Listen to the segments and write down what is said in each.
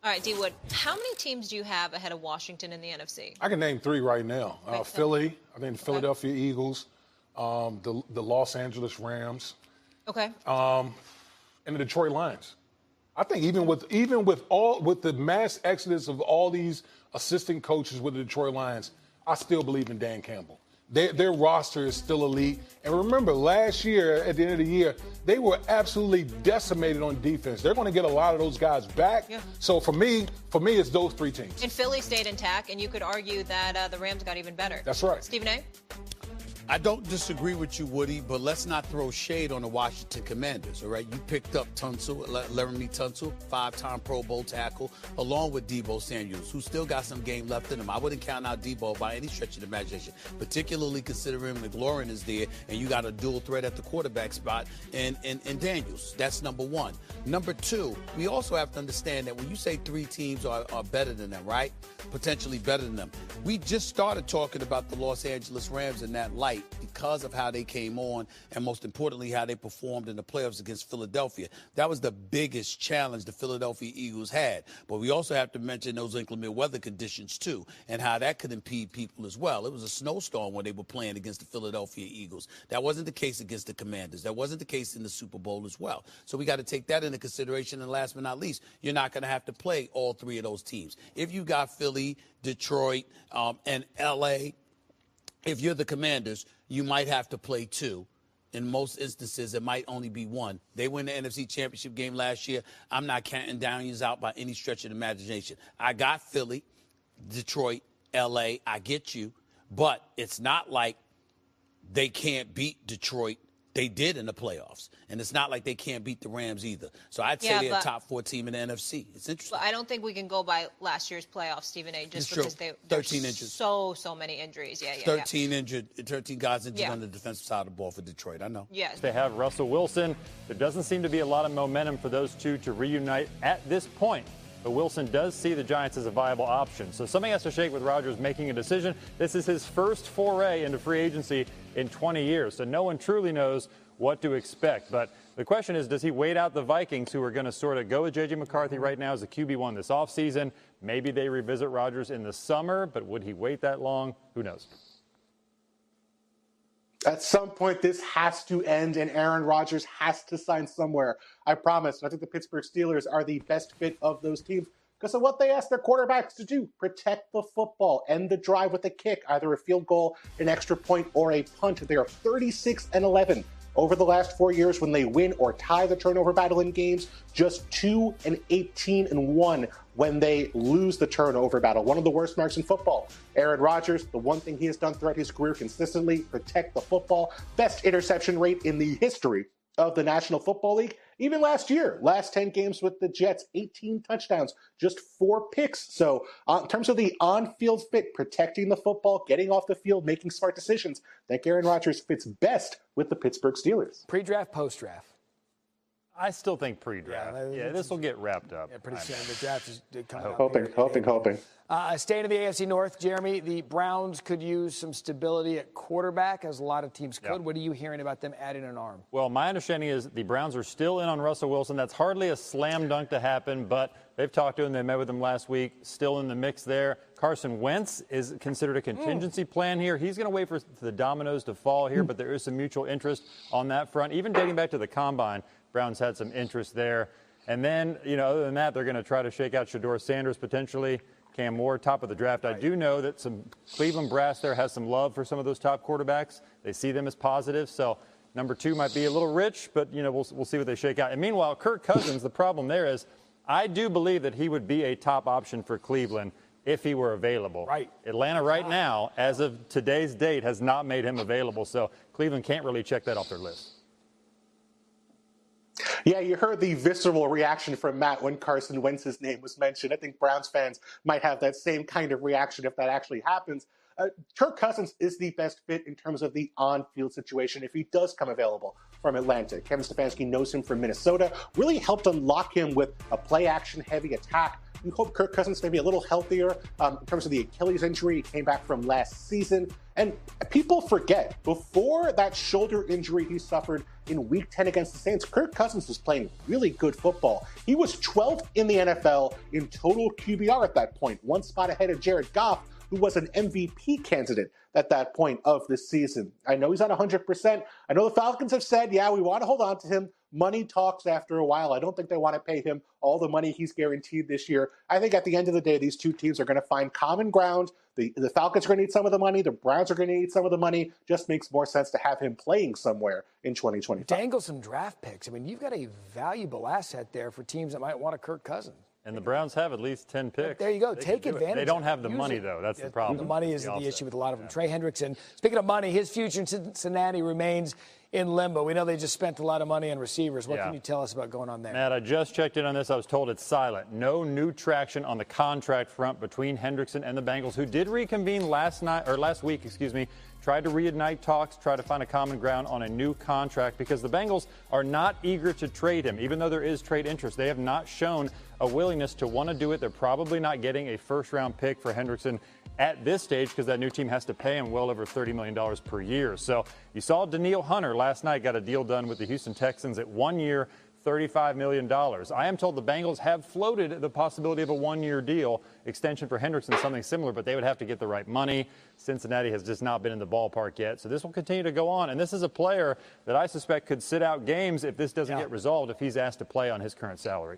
All right, D. Wood, how many teams do you have ahead of Washington in the NFC? I can name 3 right now. Philly, I think the Philadelphia Eagles, the Los Angeles Rams, Okay. and the Detroit Lions. I think even with the mass exodus of all these assistant coaches with the Detroit Lions, I still believe in Dan Campbell. Their roster is still elite. And remember, last year, at the end of the year, they were absolutely decimated on defense. They're going to get a lot of those guys back. Yeah. So for me, it's those 3 teams. And Philly stayed intact, and you could argue that the Rams got even better. That's right. Stephen A.? I don't disagree with you, Woody, but let's not throw shade on the Washington Commanders, all right? You picked up Laramie Tunsil, 5-time Pro Bowl tackle, along with Deebo Samuels, who still got some game left in him. I wouldn't count out Deebo by any stretch of the imagination, particularly considering McLaurin is there and you got a dual threat at the quarterback spot and Daniels. That's number 1. Number 2, we also have to understand that when you say 3 teams are better than them, right? Potentially better than them. We just started talking about the Los Angeles Rams in that light because of how they came on and, most importantly, how they performed in the playoffs against Philadelphia. That was the biggest challenge the Philadelphia Eagles had. But we also have to mention those inclement weather conditions, too, and how that could impede people as well. It was a snowstorm when they were playing against the Philadelphia Eagles. That wasn't the case against the Commanders. That wasn't the case in the Super Bowl as well. So we got to take that into consideration. And last but not least, you're not going to have to play all 3 of those teams. If you got Philly, Detroit, and L.A., if you're the Commanders, you might have to play 2. In most instances, it might only be 1. They win the NFC Championship game last year. I'm not counting Daniels out by any stretch of the imagination. I got Philly, Detroit, L.A. I get you. But it's not like they can't beat Detroit. They did in the playoffs. And it's not like they can't beat the Rams either. So I'd say they're a top 4 team in the NFC. It's interesting. But I don't think we can go by last year's playoffs, Stephen A., just because they 13 injuries. So many injuries. Yeah. 13 guys injured on the defensive side of the ball for Detroit. I know. Yes. They have Russell Wilson. There doesn't seem to be a lot of momentum for those 2 to reunite at this point. But Wilson does see the Giants as a viable option. So something has to shake with Rodgers making a decision. This is his first foray into free agency in 20 years. So no one truly knows what to expect. But the question is, does he wait out the Vikings, who are going to sort of go with J.J. McCarthy right now as a QB1 this offseason? Maybe they revisit Rodgers in the summer, but would he wait that long? Who knows? At some point, this has to end, and Aaron Rodgers has to sign somewhere. I promise. I think the Pittsburgh Steelers are the best fit of those teams because of what they ask their quarterbacks to do. Protect the football, end the drive with a kick, either a field goal, an extra point, or a punt. They are 36-11 over the last 4 years when they win or tie the turnover battle in games. Just 2-18-1 when they lose the turnover battle. One of the worst marks in football. Aaron Rodgers, the one thing he has done throughout his career consistently, protect the football. Best interception rate in the history of the National Football League. Even last year, last 10 games with the Jets, 18 touchdowns, just 4 picks. So in terms of the on-field fit, protecting the football, getting off the field, making smart decisions, I think Aaron Rodgers fits best with the Pittsburgh Steelers. Pre-draft, post-draft? I still think pre-draft. Yeah, this will get wrapped up. Yeah, pretty soon. The draft is coming up. Hoping. Staying in the AFC North, Jeremy, the Browns could use some stability at quarterback, as a lot of teams could. Yeah. What are you hearing about them adding an arm? Well, my understanding is the Browns are still in on Russell Wilson. That's hardly a slam dunk to happen, but they've talked to him. They met with him last week. Still in the mix there. Carson Wentz is considered a contingency plan here. He's going to wait for the dominoes to fall here, but there is some mutual interest on that front. Even dating back to the Combine, Browns had some interest there. And then, other than that, they're going to try to shake out Shedeur Sanders potentially. Cam Moore, top of the draft. Right. I do know that some Cleveland brass there has some love for some of those top quarterbacks. They see them as positive. So number 2 might be a little rich, but, we'll see what they shake out. And meanwhile, Kirk Cousins, the problem there is I do believe that he would be a top option for Cleveland if he were available. Right. Atlanta right now, as of today's date, has not made him available. So Cleveland can't really check that off their list. Yeah, you heard the visceral reaction from Matt when Carson Wentz's name was mentioned. I think Browns fans might have that same kind of reaction if that actually happens. Kirk Cousins is the best fit in terms of the on-field situation if he does come available from Atlanta. Kevin Stefanski knows him from Minnesota, really helped unlock him with a play-action-heavy attack You hope Kirk Cousins may be a little healthier in terms of the Achilles injury he came back from last season. And people forget, before that shoulder injury he suffered in Week 10 against the Saints, Kirk Cousins was playing really good football. He was 12th in the NFL in total QBR at that point, one spot ahead of Jared Goff, who was an MVP candidate at that point of the season. I know he's not 100%. I know the Falcons have said, yeah, we want to hold on to him. Money talks after a while. I don't think they want to pay him all the money he's guaranteed this year. I think at the end of the day, these two teams are going to find common ground. The Falcons are going to need some of the money. The Browns are going to need some of the money. Just makes more sense to have him playing somewhere in 2025. Dangle some draft picks. I mean, you've got a valuable asset there for teams that might want a Kirk Cousins. And the Browns have at least 10 picks. There you go. Take advantage. They don't have the money, though. That's the problem. The money isn't the issue with a lot of them. Trey Hendrickson, speaking of money, his future in Cincinnati remains in limbo. We know they just spent a lot of money on receivers. What can you tell us about going on there? Matt, I just checked in on this. I was told it's silent. No new traction on the contract front between Hendrickson and the Bengals, who did reconvene last week, tried to reignite talks, try to find a common ground on a new contract because the Bengals are not eager to trade him. Even though there is trade interest, they have not shown a willingness to want to do it. They're probably not getting a first-round pick for Hendrickson at this stage because that new team has to pay him well over $30 million per year. So you saw Danielle Hunter last night got a deal done with the Houston Texans at 1 year, $35 million. I am told the Bengals have floated the possibility of a one-year deal extension for Hendrickson, something similar, but they would have to get the right money. Cincinnati has just not been in the ballpark yet, so this will continue to go on. And this is a player that I suspect could sit out games if this doesn't get resolved, if he's asked to play on his current salary.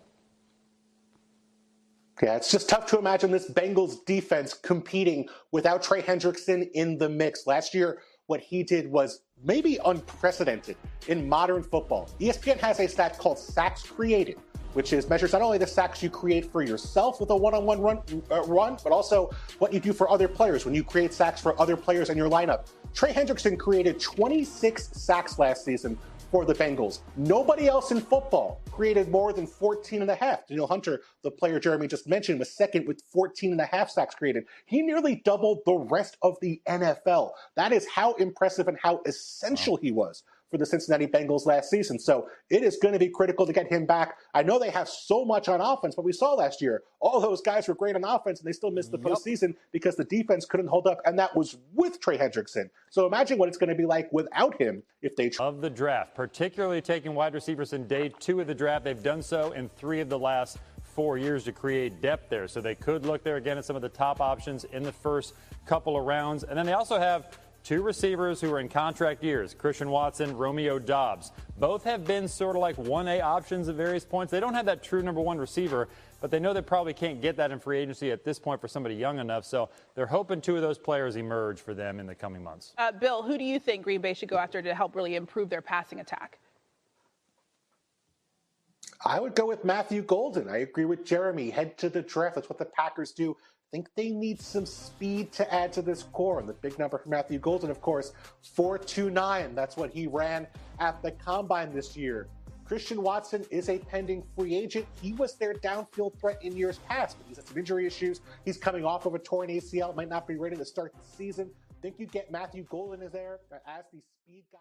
Yeah, it's just tough to imagine this Bengals defense competing without Trey Hendrickson in the mix. Last year, what he did was maybe unprecedented in modern football. ESPN has a stat called sacks created, which measures not only the sacks you create for yourself with a one-on-one run, but also what you do for other players when you create sacks for other players in your lineup. Trey Hendrickson created 26 sacks last season for the Bengals. Nobody else in football created more than 14 and a half. Danielle Hunter, the player Jeremy just mentioned, was second with 14 and a half sacks created. He nearly doubled the rest of the NFL. That is how impressive and how essential he was for the Cincinnati Bengals last season. So it is going to be critical to get him back. I know they have so much on offense, but we saw last year, all those guys were great on offense and they still missed the postseason because the defense couldn't hold up, and that was with Trey Hendrickson. So imagine what it's going to be like without him if they... Of the draft, particularly taking wide receivers in day 2 of the draft. They've done so in 3 of the last 4 years to create depth there. So they could look there again at some of the top options in the first couple of rounds. And then they also have 2 receivers who are in contract years, Christian Watson, Romeo Doubs. Both have been sort of like 1A options at various points. They don't have that true number 1 receiver, but they know they probably can't get that in free agency at this point for somebody young enough. So they're hoping 2 of those players emerge for them in the coming months. Bill, who do you think Green Bay should go after to help really improve their passing attack? I would go with Matthew Golden. I agree with Jeremy. Head to the draft. That's what the Packers do. I think they need some speed to add to this core. And the big number for Matthew Golden, of course, 4.29. That's what he ran at the Combine this year. Christian Watson is a pending free agent. He was their downfield threat in years past, but he's had some injury issues. He's coming off of a torn ACL, might not be ready to start the season. I think you get Matthew Golden as the speed guy.